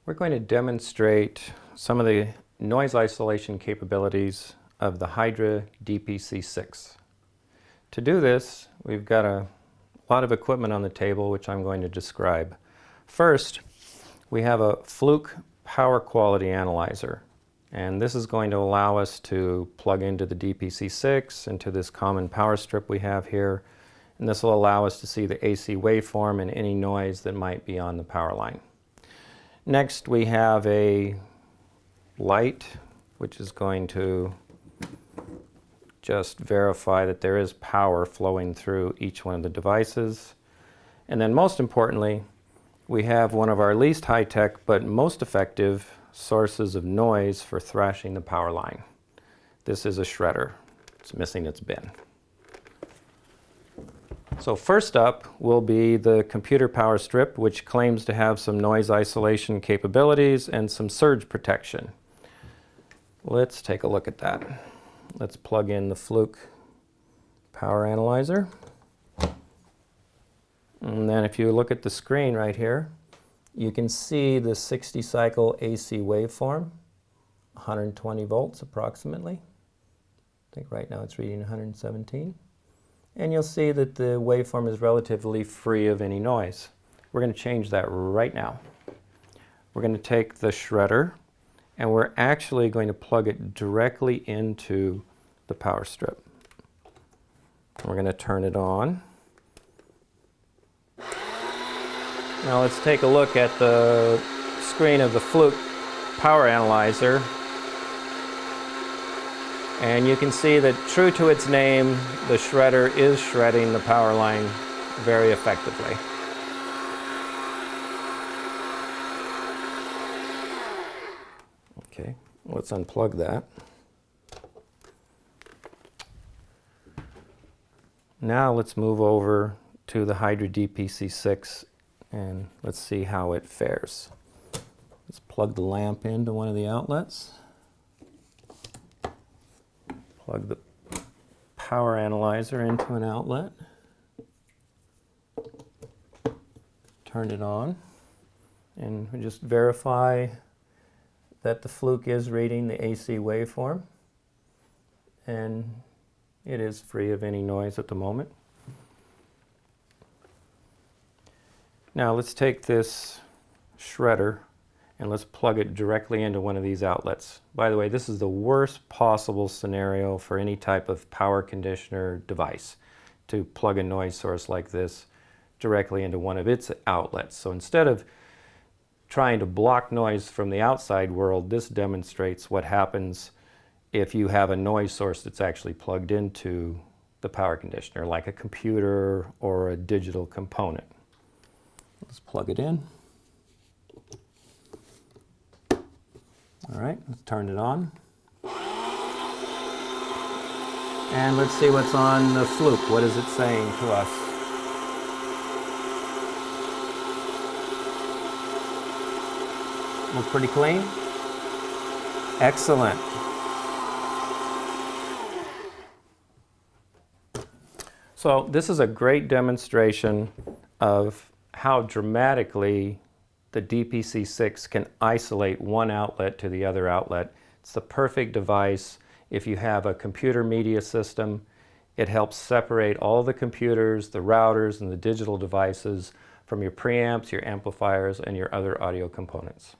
We're going to demonstrate some of the noise isolation capabilities of the Hydra DPC-6. To do this, we've got a lot of equipment on the table which I'm going to describe. First, we have a Fluke power quality analyzer, and this is going to allow us to plug into the DPC-6 into this common power strip we have here, and this will allow us to see the AC waveform and any noise that might be on the power line. Next, we have a light which is going to just verify that there is power flowing through each one of the devices. And then most importantly, we have one of our least high-tech but most effective sources of noise for thrashing the power line. This is a shredder. It's missing its bin. So first up will be the computer power strip, which claims to have some noise isolation capabilities and some surge protection. Let's take a look at that. Let's plug in the Fluke power analyzer. And then if you look at the screen right here, you can see the 60 cycle AC waveform, 120 volts approximately. I think right now it's reading 117. And you'll see that the waveform is relatively free of any noise. We're going to change that right now. We're going to take the shredder and we're actually going to plug it directly into the power strip. We're going to turn it on. Now let's take a look at the screen of the Fluke power analyzer. And you can see that, true to its name, the shredder is shredding the power line very effectively. Okay, let's unplug that. Now let's move over to the Hydra DPC-6 and let's see how it fares. Let's plug the lamp into one of the outlets. Plug the power analyzer into an outlet. Turn it on. And we just verify that the Fluke is reading the AC waveform. And it is free of any noise at the moment. Now let's take this shredder and let's plug it directly into one of these outlets. By the way, this is the worst possible scenario for any type of power conditioner device, to plug a noise source like this directly into one of its outlets. So instead of trying to block noise from the outside world, this demonstrates what happens if you have a noise source that's actually plugged into the power conditioner, like a computer or a digital component. Let's plug it in. All right, let's turn it on. And let's see what's on the Fluke. What is it saying to us? Look pretty clean? Excellent. So this is a great demonstration of how dramatically the DPC-6 can isolate one outlet to the other outlet. It's the perfect device if you have a computer media system. It helps separate all the computers, the routers, and the digital devices from your preamps, your amplifiers, and your other audio components.